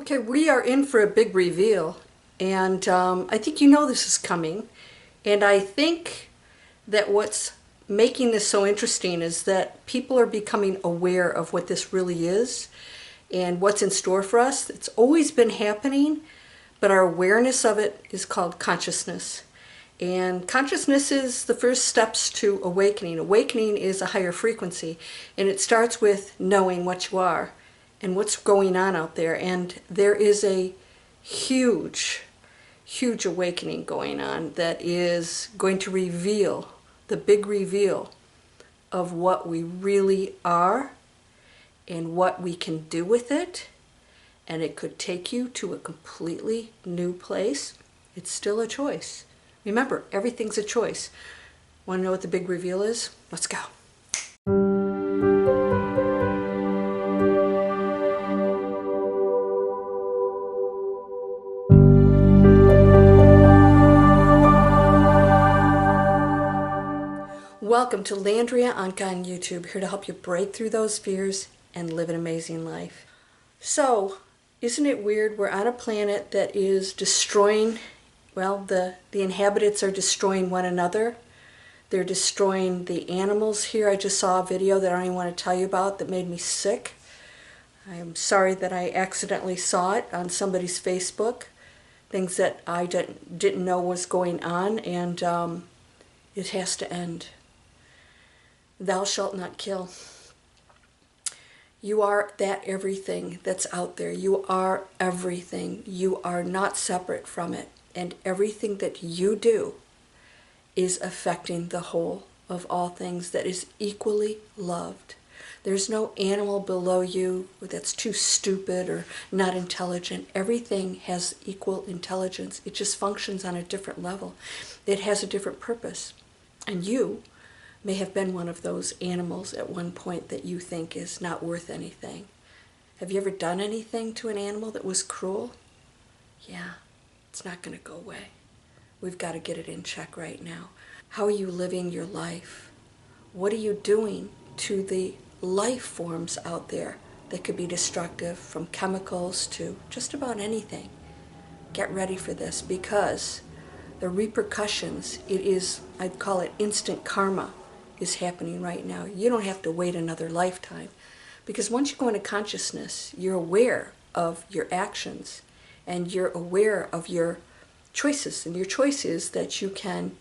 Okay, we are in for a big reveal, and I think you know this is coming. And I think that what's making this so interesting is that people are becoming aware of what this really is and what's in store for us. It's always been happening, but our awareness of it is called consciousness. And consciousness is the first steps to awakening. Awakening is a higher frequency, and it starts with knowing what you are and what's going on out there. And there is a huge, huge awakening going on that is going to reveal the big reveal of what we really are and what we can do with it. And it could take you to a completely new place. It's still a choice. Remember, everything's a choice. Want to know what the big reveal is? Let's go. Welcome to Landria, Onkka on YouTube, here to help you break through those fears and live an amazing life. So, isn't it weird? We're on a planet that is destroying, well, the inhabitants are destroying one another. They're destroying the animals here. I just saw a video that I don't even want to tell you about that made me sick. I'm sorry that I accidentally saw it on somebody's Facebook. Things that I didn't know was going on, and it has to end. Thou shalt not kill. You are that everything that's out there. You are everything. You are not separate from it. And everything that you do is affecting the whole of all things that is equally loved. There's no animal below you that's too stupid or not intelligent. Everything has equal intelligence. It just functions on a different level. It has a different purpose. And you may have been one of those animals at one point that you think is not worth anything. Have you ever done anything to an animal that was cruel? Yeah, it's not going to go away. We've got to get it in check right now. How are you living your life? What are you doing to the life forms out there that could be destructive, from chemicals to just about anything? Get ready for this, because the repercussions, it is, I'd call it instant karma, is happening right now. You don't have to wait another lifetime, because once you go into consciousness, you're aware of your actions and you're aware of your choices, and your choice is that you can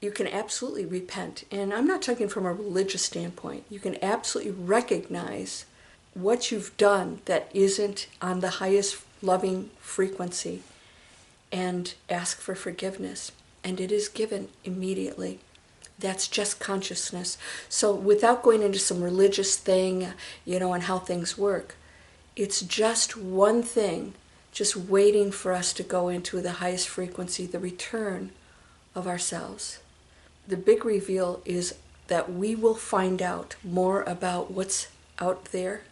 absolutely repent. And I'm not talking from a religious standpoint. You can absolutely recognize what you've done that isn't on the highest loving frequency and ask for forgiveness, and it is given immediately. That's just consciousness. So without going into some religious thing, and how things work, it's just one thing, just waiting for us to go into the highest frequency, the return of ourselves. The big reveal is that we will find out more about what's out there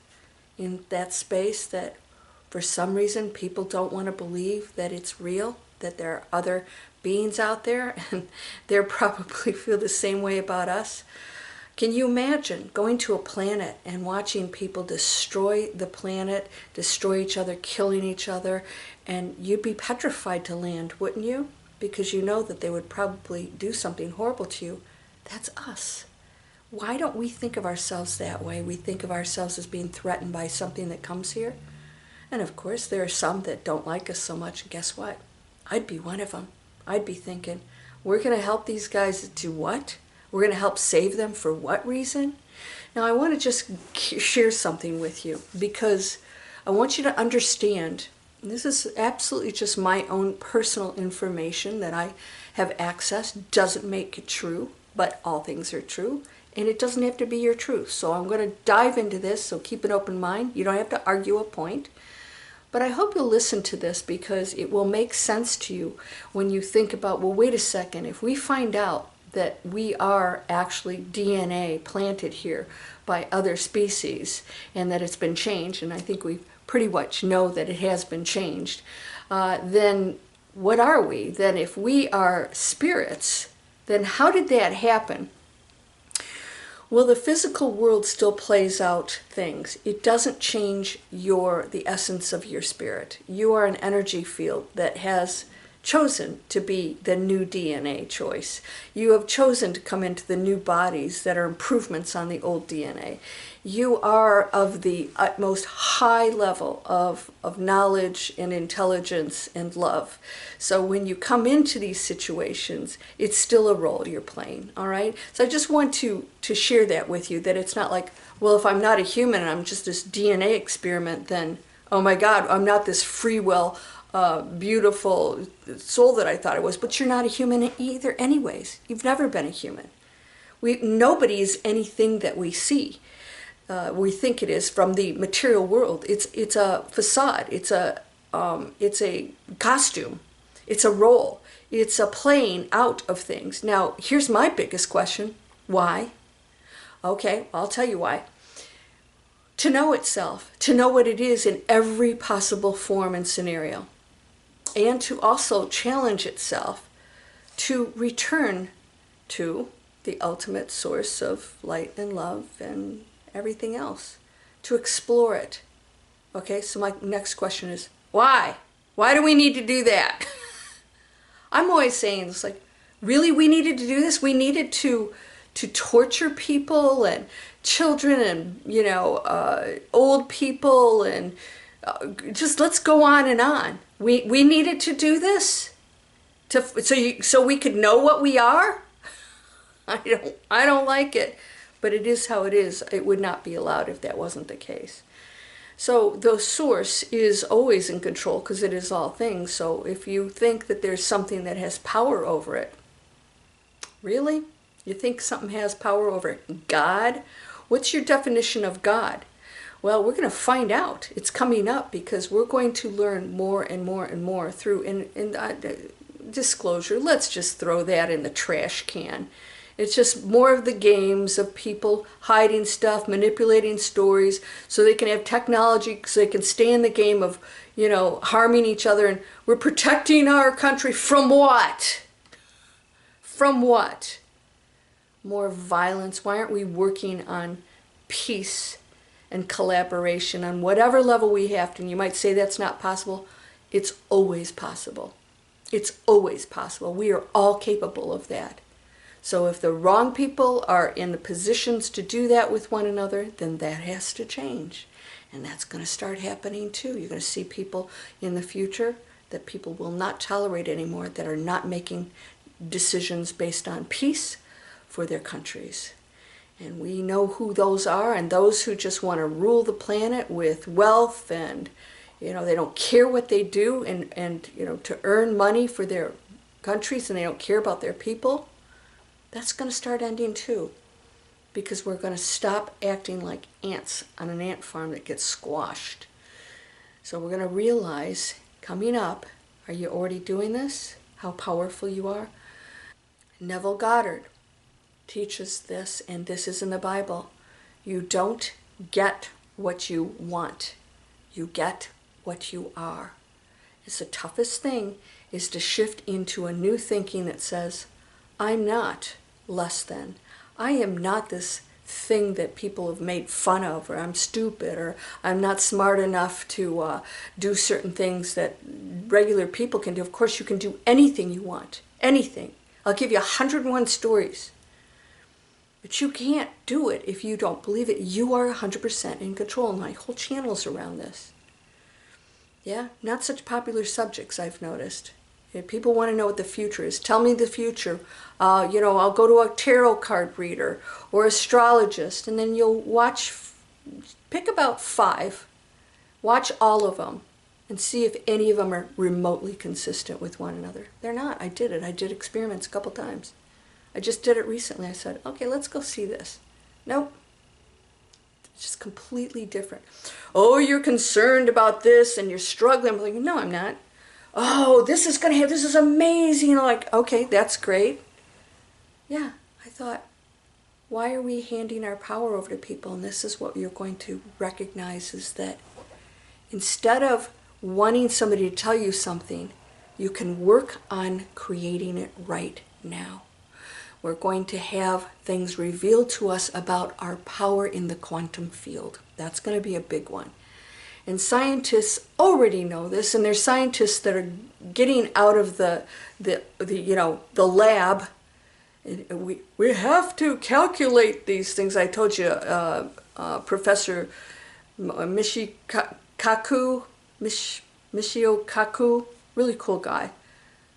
in that space, that for some reason people don't want to believe that it's real, that there are other beings out there, and they probably feel the same way about us. Can you imagine going to a planet and watching people destroy the planet, destroy each other, killing each other, and you'd be petrified to land, wouldn't you? Because you know that they would probably do something horrible to you. That's us. Why don't we think of ourselves that way? We think of ourselves as being threatened by something that comes here. And of course, there are some that don't like us so much, and guess what? I'd be one of them. I'd be thinking, we're going to help these guys do what? We're going to help save them for what reason? Now, I want to just share something with you, because I want you to understand, and this is absolutely just my own personal information that I have access. Doesn't make it true, but all things are true, and it doesn't have to be your truth. So I'm going to dive into this, so keep an open mind. You don't have to argue a point. But I hope you'll listen to this, because it will make sense to you when you think about, well, wait a second, if we find out that we are actually DNA planted here by other species and that it's been changed, and I think we pretty much know that it has been changed, then what are we? Then if we are spirits, then how did that happen? Well, the physical world still plays out things. It doesn't change the essence of your spirit. You are an energy field that has chosen to be the new DNA choice. You have chosen to come into the new bodies that are improvements on the old DNA. You are of the utmost high level of knowledge and intelligence and love. So when you come into these situations, it's still a role you're playing, all right? So I just want to share that with you, that it's not like, well, if I'm not a human and I'm just this DNA experiment, then, oh my God, I'm not this free will, beautiful soul that I thought I was. But you're not a human either anyways. You've never been a human. Nobody is anything that we see. We think it is from the material world. It's a facade. It's a costume. It's a role. It's a playing out of things. Now, here's my biggest question. Why? Okay, I'll tell you why. To know itself, to know what it is in every possible form and scenario, and to also challenge itself to return to the ultimate source of light and love and everything else, to explore it. Okay, so my next question is, why? Why do we need to do that? I'm always saying, it's like, really, we needed to do this? We needed to torture people and children and, old people and just let's go on and on. We needed to do this so we could know what we are? I don't like it. But it is how it is. It would not be allowed if that wasn't the case. So the source is always in control because it is all things. So if you think that there's something that has power over it, really? You think something has power over it? God? What's your definition of God? Well, we're going to find out. It's coming up because we're going to learn more and more and more through disclosure. Let's just throw that in the trash can. It's just more of the games of people hiding stuff, manipulating stories, so they can have technology, so they can stay in the game of, harming each other. And we're protecting our country from what? From what? More violence. Why aren't we working on peace and collaboration on whatever level we have to? And you might say that's not possible. It's always possible. It's always possible. We are all capable of that. So if the wrong people are in the positions to do that with one another, then that has to change. And that's going to start happening too. You're going to see people in the future that people will not tolerate anymore, that are not making decisions based on peace for their countries. And we know who those are, and those who just want to rule the planet with wealth and, they don't care what they do and to earn money for their countries, and they don't care about their people. That's going to start ending too, because we're going to stop acting like ants on an ant farm that gets squashed. So we're going to realize coming up, are you already doing this? How powerful you are? Neville Goddard teaches this, and this is in the Bible. You don't get what you want. You get what you are. It's the toughest thing, is to shift into a new thinking that says, I'm not less than. I am not this thing that people have made fun of, or I'm stupid, or I'm not smart enough to do certain things that regular people can do. Of course, you can do anything you want. Anything. I'll give you 101 stories. But you can't do it if you don't believe it. You are 100% in control. My whole channel's around this. Yeah, not such popular subjects, I've noticed. If people want to know what the future is, tell me the future. I'll go to a tarot card reader or astrologist, and then you'll pick about 5, watch all of them, and see if any of them are remotely consistent with one another. They're not. I did it. I did experiments a couple times. I just did it recently. I said, okay, let's go see this. Nope. It's just completely different. Oh, you're concerned about this and you're struggling. I'm like, no, I'm not. Oh, this is amazing. Like, okay, that's great. Yeah, I thought, why are we handing our power over to people? And this is what you're going to recognize, is that instead of wanting somebody to tell you something, you can work on creating it right now. We're going to have things revealed to us about our power in the quantum field. That's going to be a big one. And scientists already know this, and there's scientists that are getting out of the lab. We have to calculate these things. I told you, Professor Michio Kaku, really cool guy.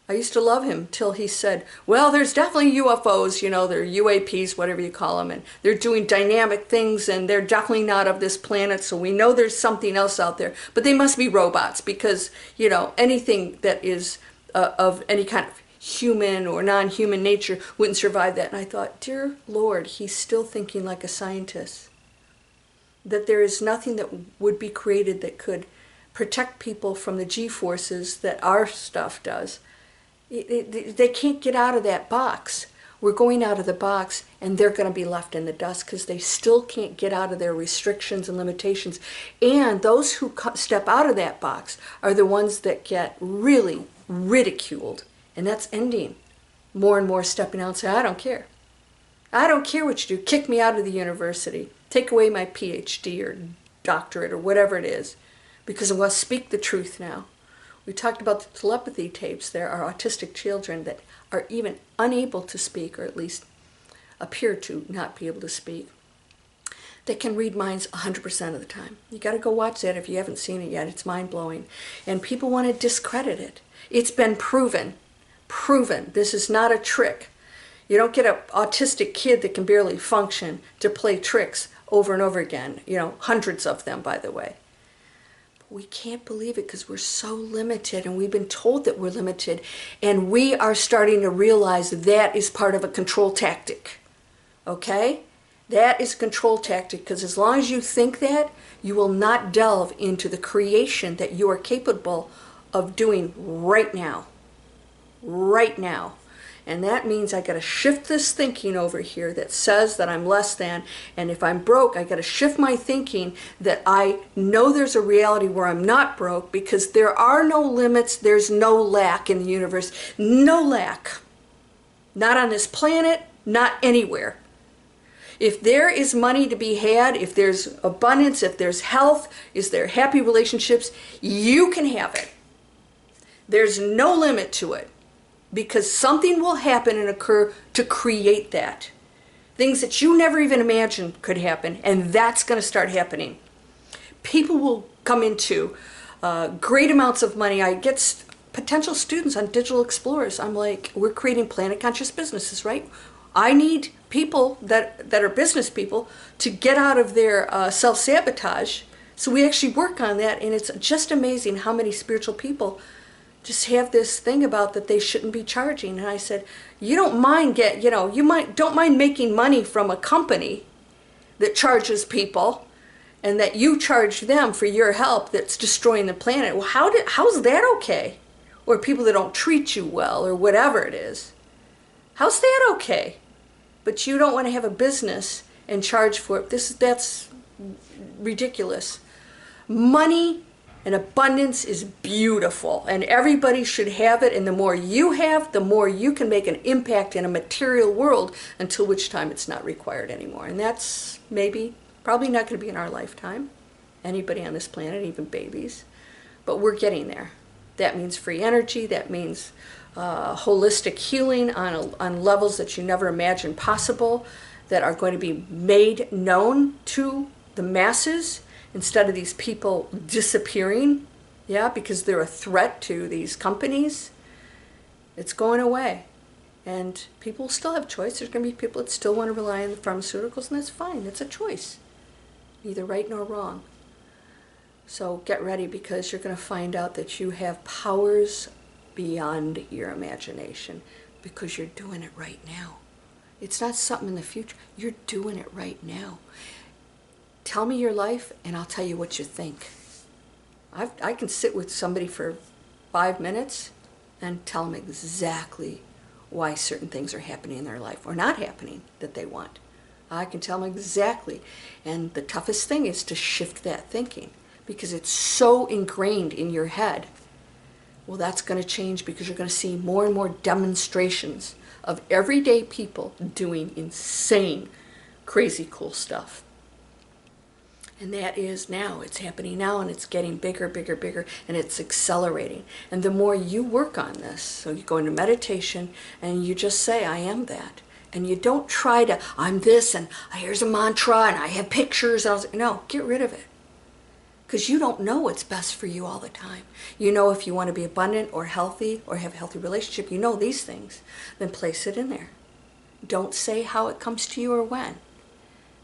I used to love him till he said, well, there's definitely UFOs, they're UAPs, whatever you call them, and they're doing dynamic things, and they're definitely not of this planet, so we know there's something else out there. But they must be robots, because, anything that is of any kind of human or non-human nature wouldn't survive that. And I thought, dear Lord, he's still thinking like a scientist. That there is nothing that would be created that could protect people from the G-forces that our stuff does. They can't get out of that box. We're going out of the box, and they're going to be left in the dust because they still can't get out of their restrictions and limitations. And those who step out of that box are the ones that get really ridiculed. And that's ending. More and more stepping out and saying, I don't care. I don't care what you do. Kick me out of the university. Take away my PhD or doctorate or whatever it is. Because I'm going to speak the truth now. We talked about the telepathy tapes. There are autistic children that are even unable to speak, or at least appear to not be able to speak. They can read minds 100% of the time. You got to go watch that if you haven't seen it yet. It's mind-blowing. And people want to discredit it. It's been proven. This is not a trick. You don't get an autistic kid that can barely function to play tricks over and over again. Hundreds of them, by the way. We can't believe it because we're so limited, and we've been told that we're limited, and we are starting to realize that is part of a control tactic. Okay? That is a control tactic, because as long as you think that, you will not delve into the creation that you are capable of doing right now. Right now. And that means I got to shift this thinking over here that says that I'm less than, and if I'm broke, I got to shift my thinking that I know there's a reality where I'm not broke, because there are no limits, there's no lack in the universe. No lack. Not on this planet, not anywhere. If there is money to be had, if there's abundance, if there's health, is there happy relationships, you can have it. There's no limit to it. Because something will happen and occur to create that. Things that you never even imagined could happen, and that's going to start happening. People will come into great amounts of money. I get potential students on Digital Explorers. I'm like, we're creating planet conscious businesses, right? I need people that are business people to get out of their self-sabotage. So we actually work on that, and it's just amazing how many spiritual people just have this thing about that they shouldn't be charging. And I said, you don't mind don't mind making money from a company that charges people, and that you charge them for your help that's destroying the planet. Well, how's that okay? Or people that don't treat you well, or whatever it is. How's that okay? But you don't want to have a business and charge for it. That's ridiculous. Money and abundance is beautiful, and everybody should have it, and the more you have, the more you can make an impact in a material world, until which time it's not required anymore. And that's probably not going to be in our lifetime, anybody on this planet, even babies, but we're getting there. That means free energy, that means holistic healing on levels that you never imagined possible, that are going to be made known to the masses, instead of these people disappearing, because they're a threat to these companies. It's going away. And people still have choice. There's going to be people that still want to rely on the pharmaceuticals, and that's fine. It's a choice. Neither right nor wrong. So get ready, because you're going to find out that you have powers beyond your imagination, because you're doing it right now. It's not something in the future. You're doing it right now. Tell me your life, and I'll tell you what you think. I can sit with somebody for 5 minutes and tell them exactly why certain things are happening in their life, or not happening, that they want. I can tell them exactly. And the toughest thing is to shift that thinking, because it's so ingrained in your head. Well, that's going to change because you're going to see more and more demonstrations of everyday people doing insane, crazy cool stuff. And that is now. It's happening now, and it's getting bigger, bigger, bigger, and it's accelerating. And the more you work on this, so you go into meditation and you just say, I am that. And you don't try to, I'm this, and here's a mantra, and I have pictures. No, get rid of it. Because you don't know what's best for you all the time. You know if you want to be abundant or healthy or have a healthy relationship, you know these things. Then place it in there. Don't say how it comes to you or when.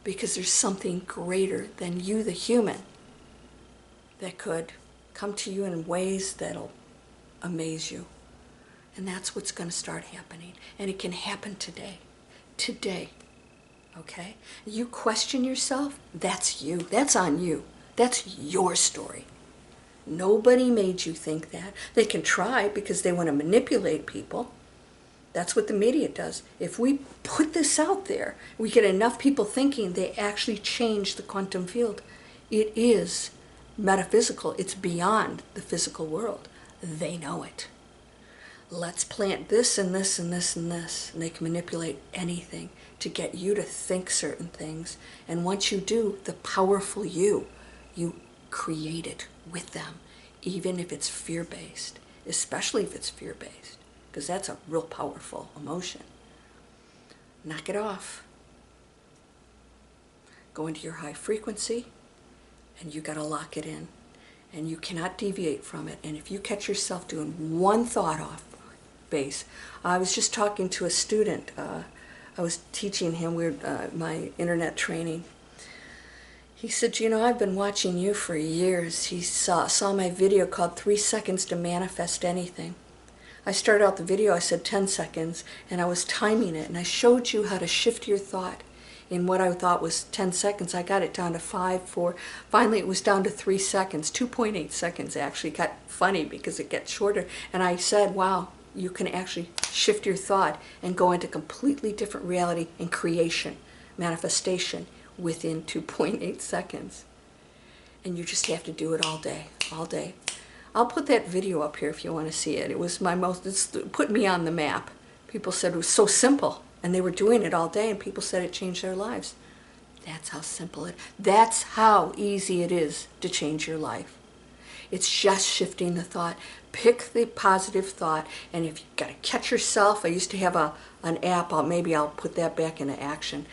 Because there's something greater than you, the human, that could come to you in ways that'll amaze you. And that's what's going to start happening. And it can happen today. Today. Okay? You question yourself, that's you. That's on you. That's your story. Nobody made you think that. They can try because they want to manipulate people. That's what the media does. If we put this out there, we get enough people thinking, they actually change the quantum field. It is metaphysical. It's beyond the physical world. They know it. Let's plant this and this and this and this. And they can manipulate anything to get you to think certain things. And once you do, the powerful you create it with them, even if it's fear-based, especially if it's fear-based. Because that's a real powerful emotion. Knock it off. Go into your high frequency, and you got to lock it in. And you cannot deviate from it. And if you catch yourself doing one thought off base, I was just talking to a student. I was teaching him my internet training. He said, I've been watching you for years. He saw my video called 3 Seconds to Manifest Anything. I started out the video, I said 10 seconds, and I was timing it, and I showed you how to shift your thought in what I thought was 10 seconds. I got it down to 5, 4, finally it was down to 3 seconds, 2.8 seconds actually. It got funny because it gets shorter, and I said, wow, you can actually shift your thought and go into completely different reality and creation, manifestation within 2.8 seconds. And you just have to do it all day, all day. I'll put that video up here if you want to see it. It was it put me on the map. People said it was so simple, and they were doing it all day, and people said it changed their lives. That's how simple that's how easy it is to change your life. It's just shifting the thought. Pick the positive thought, and if you've got to catch yourself, I used to have an app, maybe I'll put that back into action.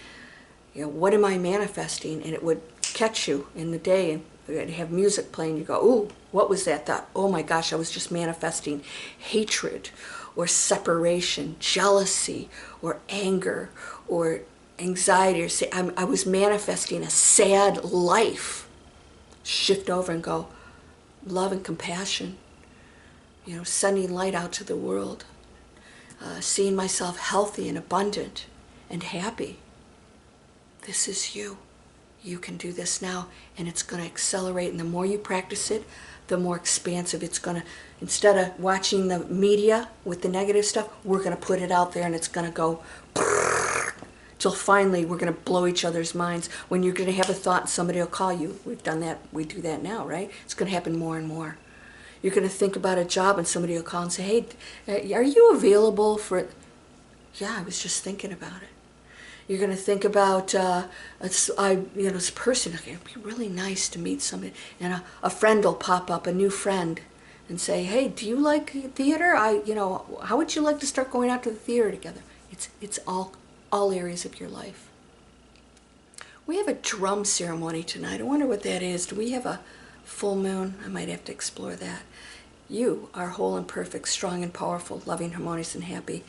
What am I manifesting? And it would catch you in the day, and you'd have music playing. You go, ooh, what was that thought? Oh my gosh, I was just manifesting hatred or separation, jealousy or anger or anxiety. Or say, I was manifesting a sad life. Shift over and go, love and compassion. Sending light out to the world. Seeing myself healthy and abundant and happy. This is you. You can do this now, and it's going to accelerate. And the more you practice it, the more expansive it's going to. Instead of watching the media with the negative stuff, we're going to put it out there, and it's going to go till finally we're going to blow each other's minds. When you're going to have a thought, and somebody will call you. We've done that. We do that now, right? It's going to happen more and more. You're going to think about a job, and somebody will call and say, hey, are you available for... Yeah, I was just thinking about it. You're going to think about this person. Okay, it'd be really nice to meet somebody, and a friend will pop up, a new friend, and say, "Hey, do you like theater? How would you like to start going out to the theater together?" It's all areas of your life. We have a drum ceremony tonight. I wonder what that is. Do we have a full moon? I might have to explore that. You are whole and perfect, strong and powerful, loving, harmonious, and happy.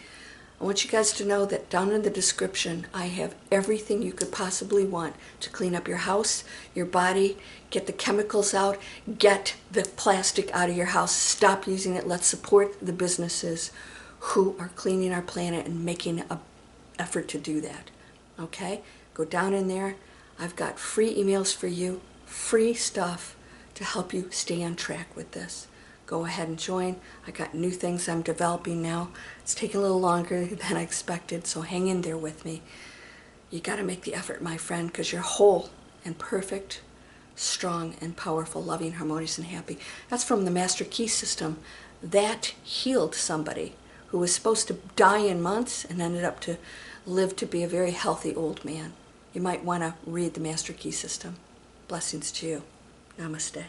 I want you guys to know that down in the description, I have everything you could possibly want to clean up your house, your body, get the chemicals out, get the plastic out of your house, stop using it. Let's support the businesses who are cleaning our planet and making an effort to do that. Okay? Go down in there. I've got free emails for you, free stuff to help you stay on track with this. Go ahead and join. I got new things I'm developing now. It's taking a little longer than I expected, so hang in there with me. You got to make the effort, my friend, because you're whole and perfect, strong and powerful, loving, harmonious, and happy. That's from the Master Key System. That healed somebody who was supposed to die in months and ended up to live to be a very healthy old man. You might want to read the Master Key System. Blessings to you. Namaste.